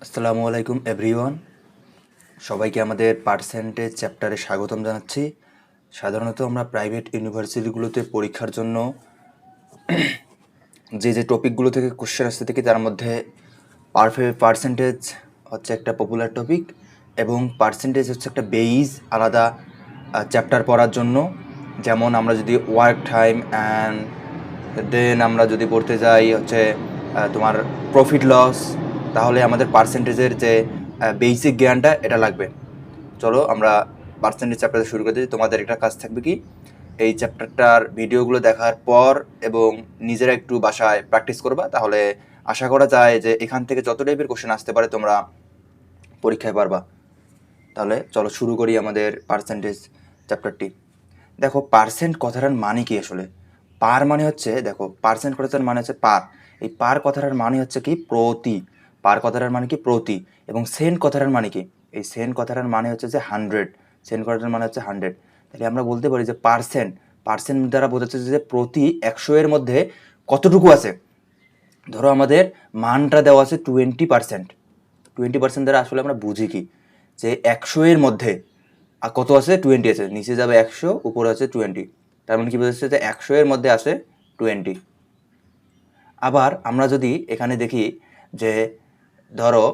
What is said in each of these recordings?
আসসালামু আলাইকুম এভরিওয়ান, সবাইকে আমাদের পার্সেন্টেজ চ্যাপ্টারে স্বাগতম জানাচ্ছি। সাধারণত আমরা প্রাইভেট ইউনিভার্সিটিগুলোতে পরীক্ষার জন্য যে টপিকগুলো থেকে কোশ্চেন আসতে থাকে তার মধ্যে পার্সেন্টেজ হচ্ছে একটা পপুলার টপিক এবং পার্সেন্টেজ হচ্ছে একটা বেইজ আলাদা চ্যাপ্টার পড়ার জন্য। যেমন আমরা যদি ওয়ার্ক টাইম অ্যান্ড দেন আমরা যদি পড়তে যাই হচ্ছে তোমার প্রফিট লস, তাহলে আমাদের পার্সেন্টেজের যে বেসিক জ্ঞানটা এটা লাগবে। চলো আমরা পার্সেন্টেজ চ্যাপ্টার শুরু করে দিই। তোমাদের একটা কাজ থাকবে কি, এই চ্যাপ্টারটার ভিডিওগুলো দেখার পর এবং নিজেরা একটু বাসায় প্র্যাকটিস করবা, তাহলে আশা করা যায় যে এখান থেকে যত টাইপের কোশ্চেন আসতে পারে তোমরা পরীক্ষায় পারবা। তাহলে চলো শুরু করি আমাদের পার্সেন্টেজ চ্যাপ্টারটি। দেখো, পার্সেন্ট কথাটার মানে কি আসলে? পার মানে হচ্ছে, দেখো পার্সেন্ট কথাটার মানে হচ্ছে পার। এই পার কথাটার মানে হচ্ছে কি প্রতি। পার কথাটার মানে কি প্রতি। এবং সেন্ট কথাটার মানে কি? এই সেন্ট কথাটার মানে হচ্ছে যে 100। সেন্ট কথাটার মানে হচ্ছে 100। তাহলে আমরা বলতে পারি যে পার্সেন্ট, পার্সেন্ট দ্বারা বোঝাচ্ছে যে প্রতি 100 এর মধ্যে কতটুকু আছে। ধরো আমাদের মানটা দেওয়া আছে 20%। 20% দ্বারা আসলে আমরা বুঝি কি, যে 100 এর মধ্যে আর কত আছে? 20 আছে। নিচে যাবে 100, উপরে আছে 20। তার মানে কি বোঝাচ্ছে যে 100 এর মধ্যে আছে 20। আবার আমরা যদি এখানে দেখি যে ধরো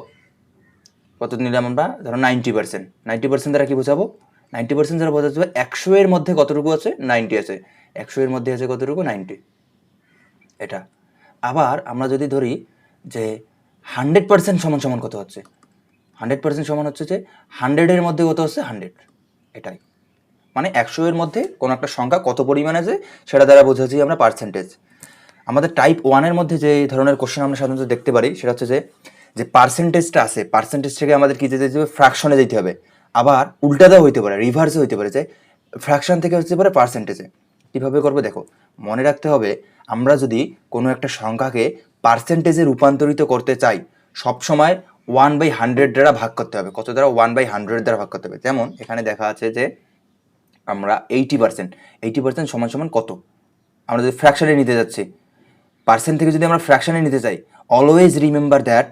কত নিলাম আমরা, ধরো 90%। 90% দ্বারা কি বোঝাবো? 90% দ্বারা বোঝাচ্ছে 100 এর মধ্যে কতটুকু আছে? 90 আছে। 100 এর মধ্যে আছে কতটুকু? 90। এটা। আবার আমরা যদি ধরি যে 100% সমান সমান কত হচ্ছে? 100% সমান হচ্ছে যে 100 এর মধ্যে কত হচ্ছে? 100। এটাই মানে 100 এর মধ্যে কোনো একটা সংখ্যা কত পরিমাণ আছে সেটা দ্বারা বোঝাচ্ছি আমরা পার্সেন্টেজ। আমাদের টাইপ 1-এর মধ্যে যে ধরনের কোশ্চেন আমরা সাধারণত দেখতে পারি সেটা হচ্ছে যে যে পার্সেন্টেজটা আছে, পার্সেন্টেজ থেকে আমাদের কী যেতে হবে? ফ্র্যাকশনে যেতে হবে। আবার উল্টাটাও হইতে পারে, রিভার্সও হইতে পারে, যে ফ্র্যাকশন থেকে হতে পারে পার্সেন্টেজে। কীভাবে করবো দেখো, মনে রাখতে হবে আমরা যদি কোনো একটা সংখ্যাকে পার্সেন্টেজে রূপান্তরিত করতে চাই, সবসময় 1/100 দ্বারা ভাগ করতে হবে। কত দ্বারা? 1/100 দ্বারা ভাগ করতে হবে। যেমন এখানে দেখা আছে যে আমরা 80%, 80% সমান সমান কত? আমরা যদি ফ্র্যাকশনে নিতে যাচ্ছি, পার্সেন্ট থেকে যদি আমরা ফ্র্যাকশনে নিতে চাই, অলওয়েজ রিমেম্বার দ্যাট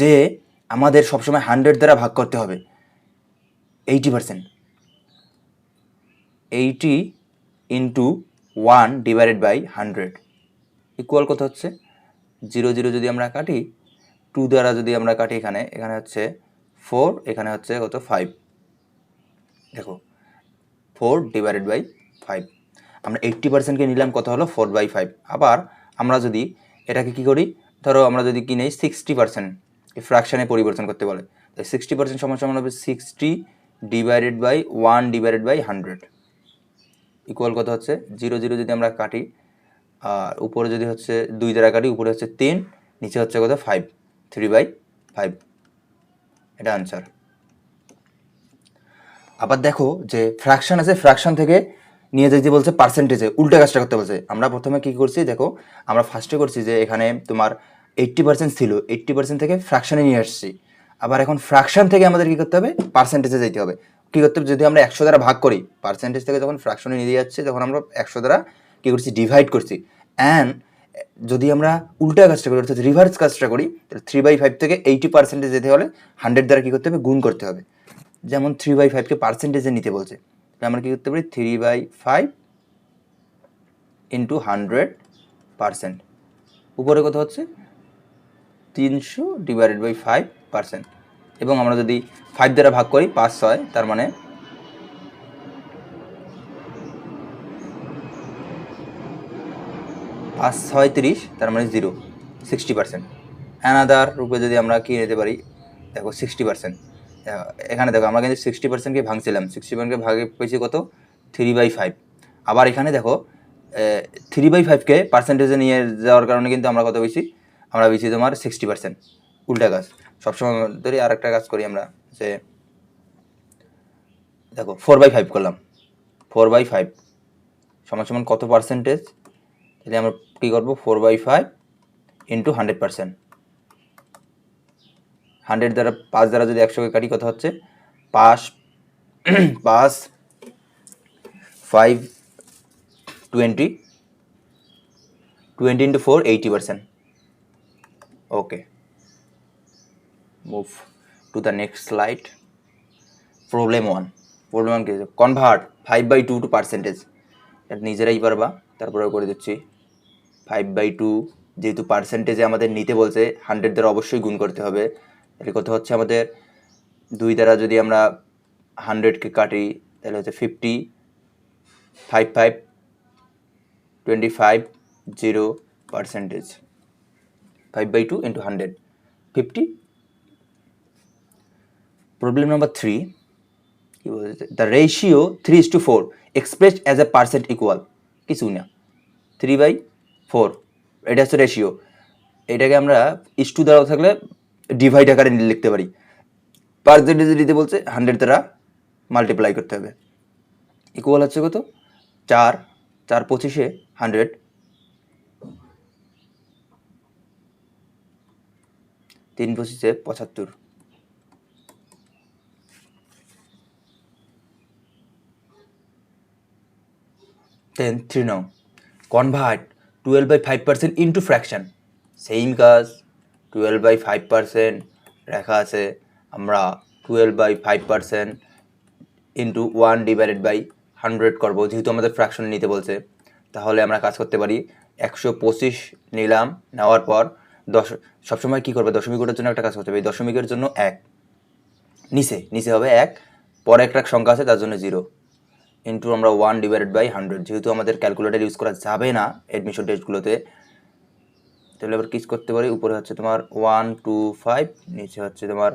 যে আমাদের সবসময় 100 দ্বারা ভাগ করতে হবে 80%। 80 ইন্টু 1/100 ইকুয়াল কত হচ্ছে? 0 0 যদি আমরা কাটি, 2 দ্বারা যদি আমরা কাটি, এখানে এখানে হচ্ছে 4, এখানে হচ্ছে কত? 5। দেখো 4/5। আমরা 80%কে নিলাম, কত হলো? 4/5। আবার আমরা যদি এটাকে কি করি, ধরো আমরা যদি কি নেই 60%, এই ফ্র্যাকশানে পরিবর্তন করতে বলে, তাই 60% সমান সমান হবে 60/1/100 ইকুয়াল কত হচ্ছে? 0 0 যদি আমরা কাটি, আর উপরে যদি হচ্ছে 2 দ্বারা কাটি, উপরে হচ্ছে 3, নিচে হচ্ছে কত? 5। 3/5। এটা আনসার। আবার দেখো যে ফ্র্যাকশন আছে, ফ্র্যাকশন থেকে নিয়ে যেতে বলছে পার্সেন্টেজে, উল্টা কাজটা করতে বলছে। আমরা প্রথমে কি করছি দেখো, আমরা ফার্স্টে করছি যে এখানে তোমার 80% ছিল, 80% থেকে ফ্র্যাকশনে নিয়ে আসছি। আবার এখন ফ্র্যাকশন থেকে আমাদের কি করতে হবে? পার্সেন্টেজে যেতে হবে। কী করতে হবে? যদি আমরা 100 দ্বারা ভাগ করি, পার্সেন্টেজ থেকে যখন ফ্র্যাকশনে নিয়ে যাচ্ছে তখন আমরা 100 দ্বারা কী করছি? ডিভাইড করছি। অ্যান্ড যদি আমরা উল্টা কাজটা করি, অর্থাৎ রিভার্স কাজটা করি, তাহলে 3/5 থেকে 80% যেতে হলে 100 দ্বারা কী করতে হবে? গুণ করতে হবে। যেমন 3/5কে পার্সেন্টেজে নিতে বলছে, আমরা কী করতে পারি? 3/5 ইন্টু 100%। উপরে কত হচ্ছে? 300/5%। এবং আমরা যদি 5 দ্বারা ভাগ করি, 5 6, তার মানে 5 6 30, তার মানে 0, 60%। অ্যানাদার রূপে যদি আমরা কি নিতে পারি, দেখো 60%। এখানে দেখো আমরা কিন্তু 60%কে ভাঙছিলাম, 60%কে ভাগে পেয়েছি কত? 3/5। আবার এখানে দেখো 3/5কে পার্সেন্টেজে নিয়ে যাওয়ার কারণে কিন্তু আমরা কত পেয়েছি? আমরা পেয়েছি তোমার 60%। উল্টা কাজ সবসময় ধরি। আর একটা কাজ করি আমরা, যে দেখো 4/5 করলাম, 4/5 সমান সমান কত পার্সেন্টেজ? তাহলে আমরা কী করবো? 4/5 ইন্টু 100%। 100 দ্বারা 5 দ্বারা যদি 100কে কাটি, কত হচ্ছে? 5 5 5 20, 20 into 4 80%। Okay, move to the next slide. Problem one কি কনভার্ট 5/2 টু পার্সেন্টেজ। এটা নিজেরাই পারবা, তারপরেও করে দিচ্ছি। 5/2 যেহেতু পার্সেন্টেজে আমাদের নিতে বলছে 100 দ্বারা অবশ্যই গুণ করতে হবে। তাহলে কত হচ্ছে আমাদের 2 দ্বারা যদি আমরা 100কে কাটি তাহলে হচ্ছে 50, 5 5 25 0 পার্সেন্টেজ। 5/2 into 100 50। প্রবলেম নাম্বার 3 কি বলছে, the ratio 3:4 expressed as a percent equal. কিছু না, 3/4 এটা হচ্ছে রেশিও। এটাকে আমরা ইস্টু দ্বারা থাকলে ডিভাইড আকারে লিখতে পারি। পার্সেন্টেজ দিতে বলছে 100 দ্বারা মাল্টিপ্লাই করতে হবে। ইকুয়াল হচ্ছে কত, 4 4 25 100, 3 25 75। Then 3 now convert 12/5% into fraction। Same কাজ, 12/5% লেখা আছে, আমরা 12/5% ইন্টু 1/100 করবো, যেহেতু আমাদের ফ্র্যাকশন নিতে বলছে। তাহলে আমরা কাজ করতে পারি, 125 নিলাম, নেওয়ার পর সবসময় কী করবে, দশমিক ওটার জন্য একটা কাজ করতে হবে। দশমিকের জন্য 1, নিচে হবে 1, পরে একটা সংখ্যা আছে তার জন্য 0, ইন্টু আমরা 1/100। যেহেতু আমাদের ক্যালকুলেটর ইউজ করা যাবে না অ্যাডমিশন টেস্টগুলোতে, তাহলে আবার কিছু করতে পারি। উপরে হচ্ছে তোমার 125, নিচে হচ্ছে তোমার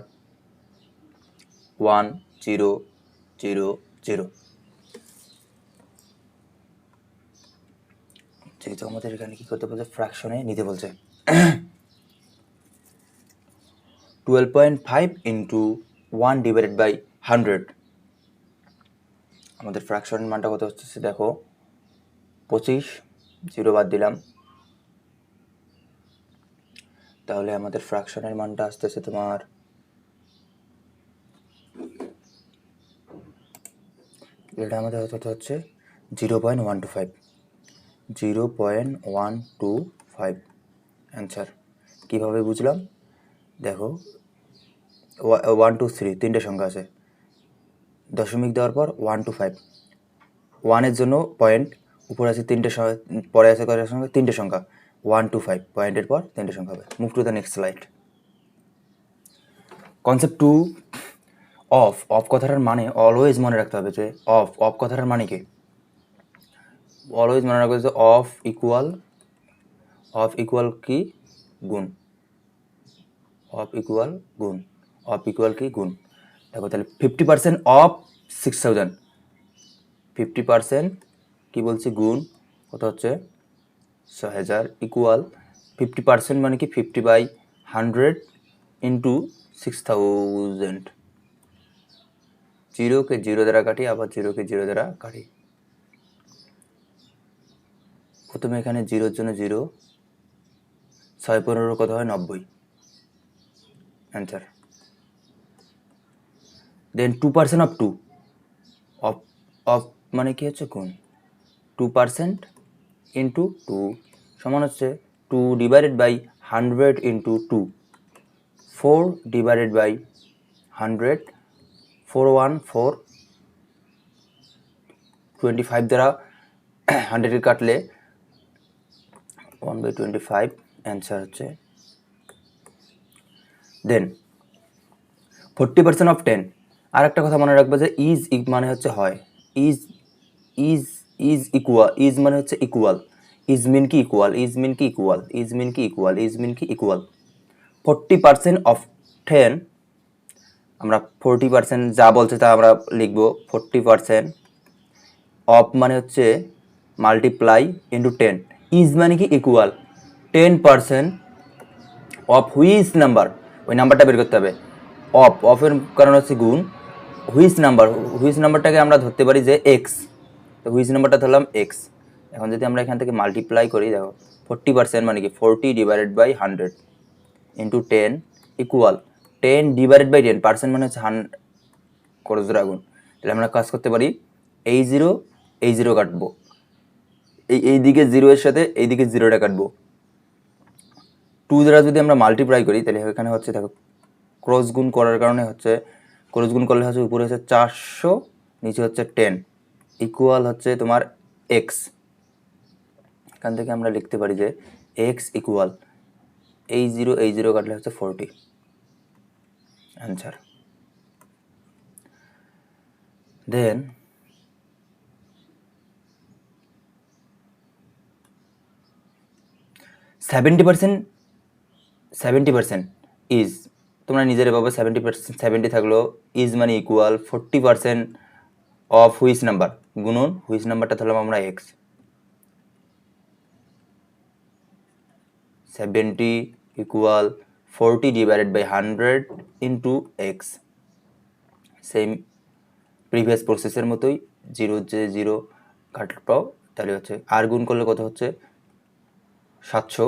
1000। যেহেতু আমাদের এখানে কী করতে বলছে, ফ্র্যাকশনে নিতে বলছে। 12.5 ইন্টু 1/100। আমাদের ফ্র্যাকশনের মানটা কত হচ্ছে দেখো, 25, 0 বাদ দিলাম। তাহলে আমাদের ফ্র্যাকশনের মানটা আসতেছে তোমার এটা আমাদের হচ্ছে 0.125। 0.125 অ্যান্সার। কীভাবে বুঝলাম দেখো, 1 2 3 তিনটে সংখ্যা আছে, দশমিক দেওয়ার পর 1 2 5, 1-এর জন্য পয়েন্ট, উপরে আছে তিনটে, পরে আছে কয়টা সংখ্যা, তিনটে সংখ্যা, 1 2 5, পয়েন্টের পর তিনটে সংখ্যা হবে। Move to the next slide. Concept 2 of কথাটার মানে অলওয়েজ মনে রাখতে হবে যে অফ কথাটার মানে কি, অলওয়েজ মনে রাখবে যে অফ ইকুয়াল কি গুণ, অফ ইকুয়াল কি গুণ। দেখো তাহলে 50% অফ 6000, 50% কি বলছি গুণ, কত হচ্ছে 6000, ইকুয়াল 50% মানে কি 50/100 ইন্টু 6000। 0কে 0 দ্বারা কাটি, আবার 0কে 0 দ্বারা কাটি। প্রথমে এখানে 0-র জন্য 0, 6 15 কত হয় 90 অ্যান্সার। দেন 2% অফ 2, অফ মানে কি হচ্ছে গুণ, 2% ইন্টু 2 সমান হচ্ছে 2/100 ইন্টু 2, 4/100, 414, 25 দ্বারা 100 কাটলে 1/25 অ্যান্সার হচ্ছে। দেন 40% অফ 10। আর একটা কথা মনে রাখবে যে ইজ মানে হচ্ছে হয়, ইজ ইকুয়াল, ইজ মানে হচ্ছে ইকুয়াল, ইজ মিন কি ইকুয়াল। 40% অফ 10, আমরা 40% যা বলছে তা আমরা লিখবো। 40% অফ মানে হচ্ছে মাল্টিপ্লাই ইন্টু 10, ইজ মানে কি ইকুয়াল। 10% অফ হুইচ নাম্বার, ওই নাম্বারটা বের করতে হবে। অফের কারণ হচ্ছে গুণ, হুইচ নাম্বারটাকে আমরা ধরতে পারি যে এক্স, তো হুইচ নাম্বারটা ধরলাম এক্স। এখন যদি আমরা এখান থেকে মাল্টিপ্লাই করি, দেখো 40% মানে কি 40/100 ইন্টু 10 ইকুয়াল 10/10, পার্সেন্ট মানে হচ্ছে করজোর আগুন। তাহলে আমরা কাজ করতে পারি, এই জিরো কাটবো, এই দিকে 0 এর সাথে এই দিকে 0টা কাটবো। 2 দ্বারা যদি আমরা মাল্টিপ্লাই করি তাহলে এখানে হচ্ছে দেখো ক্রস গুণ করার কারণে হচ্ছে ক্রস গুণ করলে হচ্ছে উপরে হচ্ছে 400, নিচে হচ্ছে 10 ইকুয়াল হচ্ছে তোমার এক্স। এখান থেকে আমরা লিখতে পারি যে এক্স ইকুয়াল এই জিরো কাটলে হচ্ছে 40 অ্যান্সার। দেন 70% ইজ, তোমরা নিজেরা পাবো 70%, 70 থাকলো ইজ মানে ইকুয়াল 40% অফ হুইচ নাম্বার, গুণন হুইচ নাম্বারটা ধরলাম আমরা এক্স। 70 ইকুয়াল 40 ডিভাইডেড বাই 100 ইন্টু এক্স। সেম প্রিভিয়াস প্রসেসের মতোই জিরো কাটল পাও, তাহলে হচ্ছে আর গুণ করলে কত হচ্ছে 700,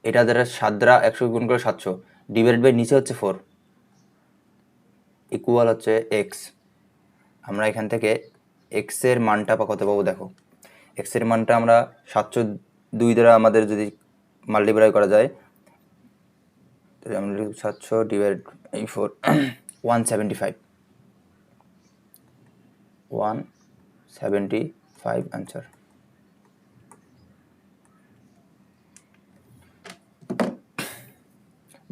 এটা দ্বারা 7 দ্বারা 100 গুণ করে 700 ডিভাইডেড বাই নিচে হচ্ছে 4 ইকুয়াল হচ্ছে এক্স। আমরা এখান থেকে এক্সের মানটা কত পাবো দেখো, এক্সের মানটা আমরা 702 দ্বারা আমাদের যদি মাল্টিপ্লাই করা যায় তাহলে আমরা 700 ডিভাইড এই 4 175 answer.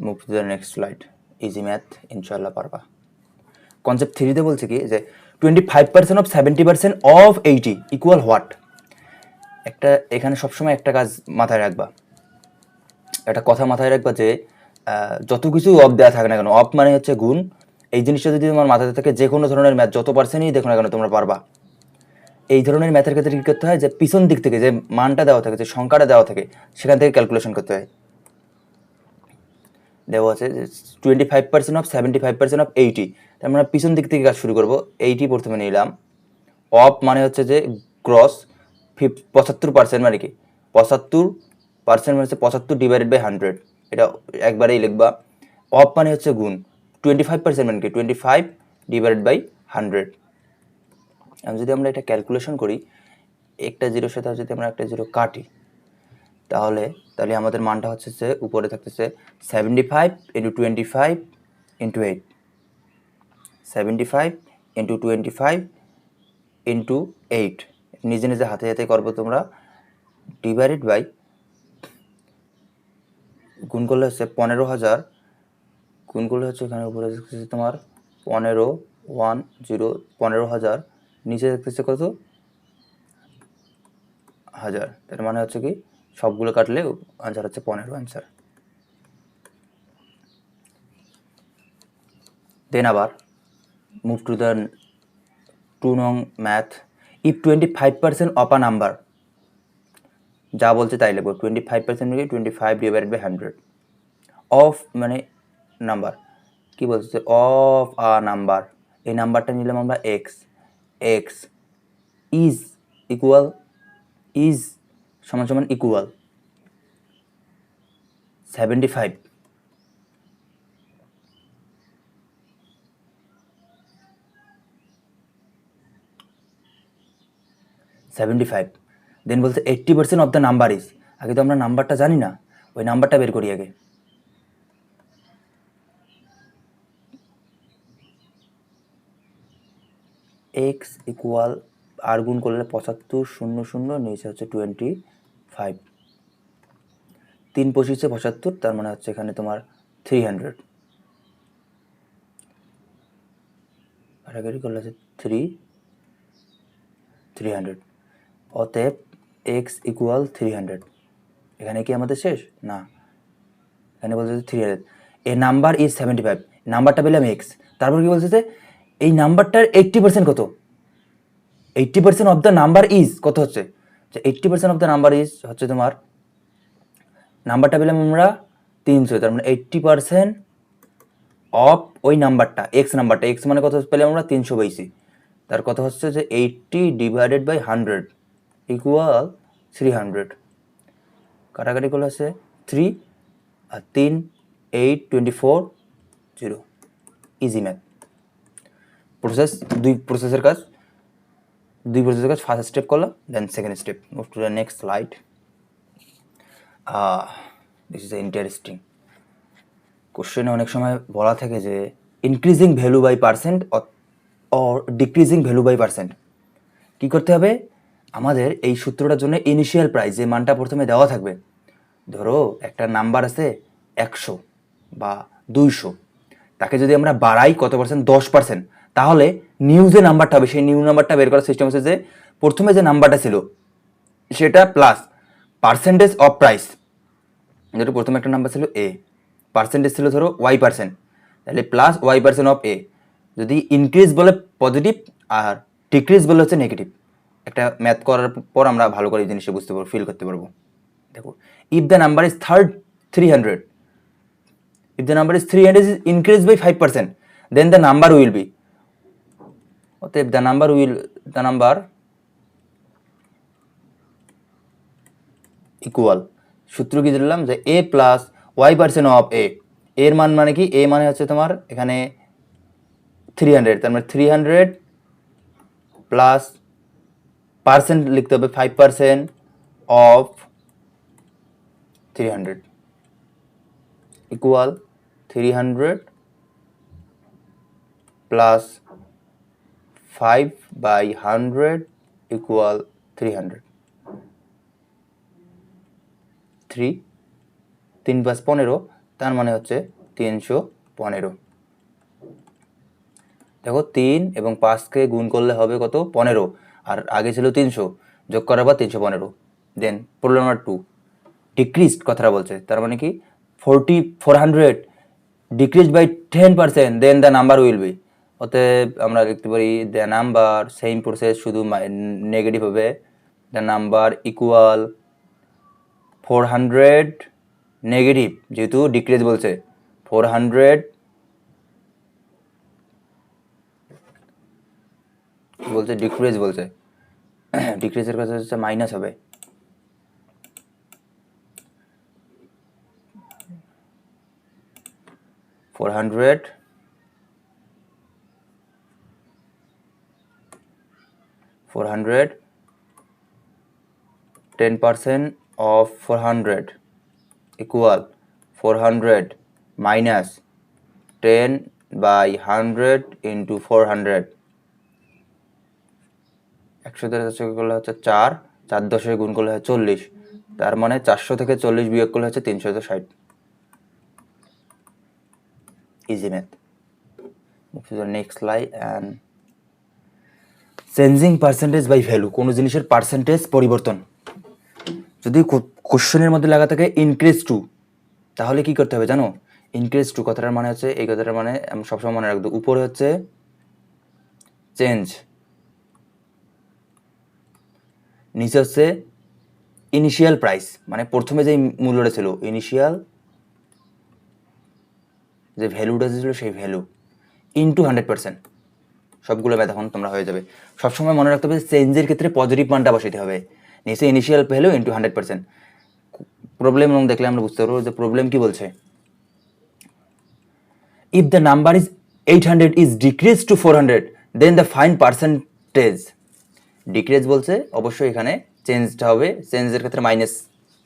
Move to the next slide. Easy math, ইনশাল্লাহ পারবা। কনসেপ্ট 3-তে বলছে কি যে 25% অফ 70% অফ 80 ইকুয়াল হোয়াট। একটা এখানে সবসময় একটা কাজ মাথায় রাখবা, একটা কথা মাথায় রাখবা যে যত কিছু অফ দেওয়া থাকে না কেন, অফ মানে হচ্ছে গুণ। এই জিনিসটা যদি তোমার মাথাতে থাকে, যে কোনো ধরনের ম্যাথ যত পার্সেন্টই দেখো না কেন তোমরা পারবা। এই ধরনের ম্যাথের ক্ষেত্রে কী করতে হয়, যে পিছন দিক থেকে যে মানটা দেওয়া থাকে, যে সংখ্যাটা দেওয়া থাকে, সেখান থেকে ক্যালকুলেশন করতে হয়। দেওয়া আছে 25% অফ 75% অফ 80, তার মানে পিছন দিক থেকে কাজ শুরু করবো। 80 প্রথমে নিলাম, অফ মানে হচ্ছে যে ক্রস, 75% মানে কি 75% মানে হচ্ছে 75 ডিভাইডেড বাই 100, এটা একবারেই লিখবা। অফ মানে হচ্ছে গুণ, 25% মানে কি 25 ডিভাইডেড বাই 100। যদি আমরা এটা ক্যালকুলেশন করি, একটা জিরোর সাথে যদি আমরা একটা জিরো কাটি, তাহলে আমাদের মানটা হচ্ছে যে উপরে থাকতেছে 75 ইন্টু 25 ইন্টু 8, 75 ইন্টু 25 ইন্টু 8, নিজে নিজে হাতে হাতে করবো তোমরা, ডিভাইডেড বাই গুণ করলে হচ্ছে 15,000, গুণ করলে হচ্ছে এখানে উপরে দেখতেছে তোমার 15,000, নিচে দেখতেছে কত 1000, তার মানে হচ্ছে কি সবগুলো কাটলে আনসার হচ্ছে 15 অ্যান্সার। দেন আবার মুভ টু দ্য 2 নং math. If 25% of a number, যা বলছে তাই লিখবো, 25% মানে 25 ডিভাইডেড বাই 100, অফ মানে নাম্বার, কি বলছে অফ আ নাম্বার, এই নাম্বারটা নিলাম আমরা x, x is equal, is সমান সমান ইকুয়াল 75, দেন বলছে 80% অফ দ্য নাম্বার ইজ, আগে তো আমরা নাম্বারটা জানি না, ওই নাম্বারটা বের করি আগে। এক্স ইকুয়াল আর গুণ করলে 75 00, নিচে হচ্ছে 25, 3 পঁচিশে 75, তার মানে হচ্ছে এখানে তোমার 300, কাটাকাটি করলে হচ্ছে 300, অতএব এক্স ইকুয়াল 300। এখানে কি আমাদের শেষ না, এখানে বলছে 300, এ নাম্বার ইজ 75, নাম্বারটা পেলাম এক্স, তারপর কি বলছে যে এই নাম্বারটার 80% কত, 80% অফ দ্য নাম্বার ইজ কত হচ্ছে, যে 80% অফ দ্য নাম্বার ইজ হচ্ছে তোমার, নাম্বারটা পেলাম আমরা 300, তার মানে 80% অফ ওই নাম্বারটা, এক্স নাম্বারটা, এক্স মানে কত পেলাম আমরা 382, তার কথা হচ্ছে যে 80 ডিভাইডেড বাই 100 ইকুয়াল 300, কাটাকাটি করলে হচ্ছে 3 আর 3 8 24 0। Easy math. প্রসেস দুই প্রসেসের কাজ ফার্স্ট স্টেপ করলাম, then second step. Move to the next slide. This is interesting. কোশ্চেনে অনেক সময় বলা থাকে যে increasing value by percent or decreasing value by percent. কী করতে হবে, আমাদের এই সূত্রটার জন্য ইনিশিয়াল প্রাইস যে মানটা প্রথমে দেওয়া থাকবে, ধরো একটা নাম্বার আছে 100 বা 200, তাকে যদি আমরা বাড়াই কত পার্সেন্ট, 10%, তাহলে নিউ যে নাম্বারটা হবে সেই নিউ নাম্বারটা বের করার সিস্টেম হচ্ছে যে প্রথমে যে নাম্বারটা ছিল সেটা প্লাস পার্সেন্টেজ অফ প্রাইস। ধরো প্রথমে একটা নাম্বার ছিল এ, পার্সেন্টেজ ছিল ধরো Y%, তাহলে প্লাস Y% অফ এ। যদি ইনক্রিজ বলে পজিটিভ আর ডিক্রিজ বলে হচ্ছে নেগেটিভ। একটা ম্যাথ করার পর আমরা ভালো করে এই জিনিসটা বুঝতে পারবো, ফিল করতে পারবো। দেখো, if the number is 300, if the number is 300 is increased by 5%, then the number will be, অতএব the number ইকুয়াল, সূত্র কি দিলাম যে a plus y% of a, এর মান মানে কি, a মানে হচ্ছে তোমার এখানে 300, তার মানে 300 প্লাস পার্সেন্ট লিখতে হবে 5% অফ 300 ইকুয়াল 300 প্লাস 5/100 ইকুয়াল 300। 3 + 15, তার মানে হচ্ছে 315। দেখো 3 এবং 5কে গুণ করলে হবে কত, 15, আর আগে ছিল 300, যোগ করার পর 315। দেন প্রবলেম নাম্বার 2, ডিক্রিজড কথাটা বলছে, তার মানে কি 400 decrease by 10%, then the number will be. অতএব আমরা লিখতে পারি দ্য নাম্বার, সেম প্রসেস, শুধু নেগেটিভ হবে, দ্য নাম্বার ইকুয়াল 400 নেগেটিভ, যেহেতু ডিক্রিজ বলছে 400 বলছে, ডিক্রিজ বলছে, ডিক্রিজের কাছে হচ্ছে মাইনাস হবে, 400 10% of 400 equal 400 minus 10/100 into 400। 100 দ্বারা 400 করলে হচ্ছে 4, 4 10 গুণ করলে হয় 40, তার মানে 400 থেকে 40 বিয়োগ করলে হচ্ছে 360। Easy math. Move to the next slide. And changing percentage by value, কোনো জিনিসের পার্সেন্টেজ পরিবর্তন যদি কোশ্চেনের মধ্যে লাগা থাকে ইনক্রিজ টু, তাহলে কি করতে হবে জানো, ইনক্রিজ টু কথাটার মানে হচ্ছে, এই কথাটার মানে সবসময় মনে রাখবো, উপরে হচ্ছে চেঞ্জ, নিচে হচ্ছে ইনিশিয়াল প্রাইস, মানে প্রথমে যে মূল্যটা ছিল, ইনিশিয়াল যে ভ্যালুটা ছিল সেই ভ্যালু ইনটু 100%। সবগুলো ম্যাথ এখন তোমরা হয়ে যাবে। সবসময় মনে রাখতে হবে চেঞ্জের ক্ষেত্রে পজিটিভ মানটা বসাতে হবে, নিচে ইনিশিয়াল ভ্যালু ইনটু 100%। প্রবলেম এবং দেখলে আমরা বুঝতে পারবো যে প্রবলেম কি বলছে। If the number is 800 is decrease to 400, then the fine percentage. Decrease বলছে, অবশ্যই এখানে চেঞ্জটা হবে, চেঞ্জের ক্ষেত্রে মাইনাস,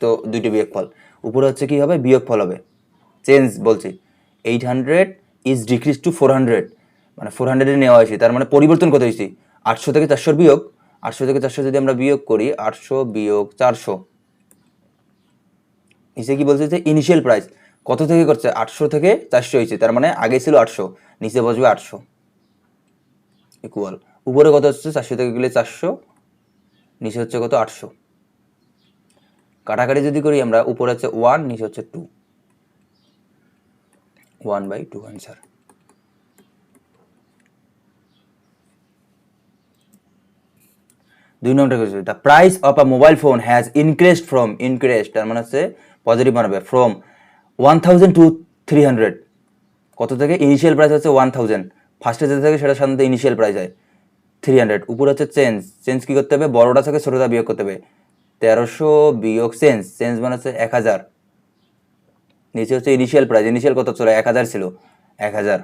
তো দুইটি বিয়োগফল, উপরে হচ্ছে কি হবে, বিয়োগফল হবে। চেঞ্জ বলছি 800 ইজ ডিক্রিজ টু 400, মানে 400 নেওয়া হয়েছে, তার মানে পরিবর্তন কত হয়েছে, 800 থেকে 400 বিয়োগ, 800 থেকে 400 যদি আমরা বিয়োগ করি, 800 বিয়োগ 400, নিচে কি বলছে যে ইনিশিয়াল প্রাইস কত থেকে করছে, 800 থেকে 400 হয়েছে, তার মানে আগে ছিল 800, নিচে বসবে 800 ইকুয়াল, উপরে কত হচ্ছে 400 থেকে গেলে 400, নিচে হচ্ছে কত 800। কাটাকাটি যদি করি আমরা, উপরে হচ্ছে 1, নিচে হচ্ছে 2, 1/2 আনসার। দুই নম্বরটা question, the price of a mobile phone has increased from, increased তার মানে হচ্ছে পজিটিভ মানবে, from 1000 to 300, কত থেকে, ইনিশিয়াল প্রাইস হচ্ছে 1000, ফার্স্টে যেটা থাকে সেটা সাধারণত ইনিশিয়াল প্রাইস হয় 300। উপরে হচ্ছে চেঞ্জ, চেঞ্জ কি করতে হবে, বড়টা থেকে ছোটটা বিয়োগ করতে হবে, 1300 বিয়োগ চেঞ্জ, চেঞ্জ মানে হচ্ছে 1000, নিচে হচ্ছে ইনিশিয়াল প্রাইস, ইনিশিয়াল কত ছিল, 1000 ছিল, 1000,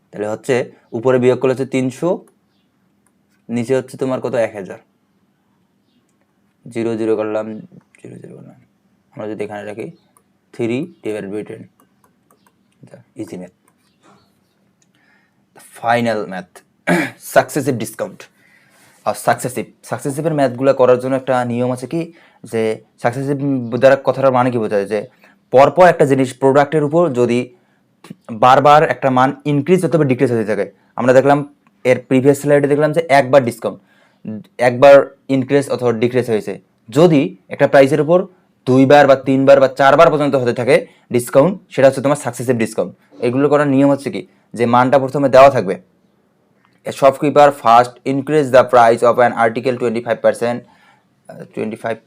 তাহলে হচ্ছে উপরে বিয়োগ করলে হচ্ছে 300, নিচে হচ্ছে তোমার কত, 1000, 0 0 করলাম, 0 0 করলাম, আমরা যদি এখানে রাখি 3/10, easy math. Final math, successive discount. আর সাকসেসিভের ম্যাথগুলো করার জন্য একটা নিয়ম আছে কি, যে সাকসেসিভ দ্বারা কথাটার মানে কি বোঝায়, যে পরপর একটা জিনিস প্রোডাক্টের উপর যদি বারবার একটা মান ইনক্রিজ হতে বা ডিক্রিজ হতে থাকে। আমরা দেখলাম এর প্রিভিয়াস স্লাইডে দেখলাম যে একবার ডিসকাউন্ট, একবার ইনক্রিজ অথবা ডিক্রিজ হয়েছে। যদি একটা প্রাইসের উপর 2বার বা 3বার বা 4বার পর্যন্ত হতে থাকে ডিসকাউন্ট, সেটা হচ্ছে তোমার সাকসেসিভ ডিসকাউন্ট। এগুলো করার নিয়ম হচ্ছে কি, যে মানটা প্রথমে দেওয়া থাকবে, a shopkeeper first increase the price of an article 25%, 25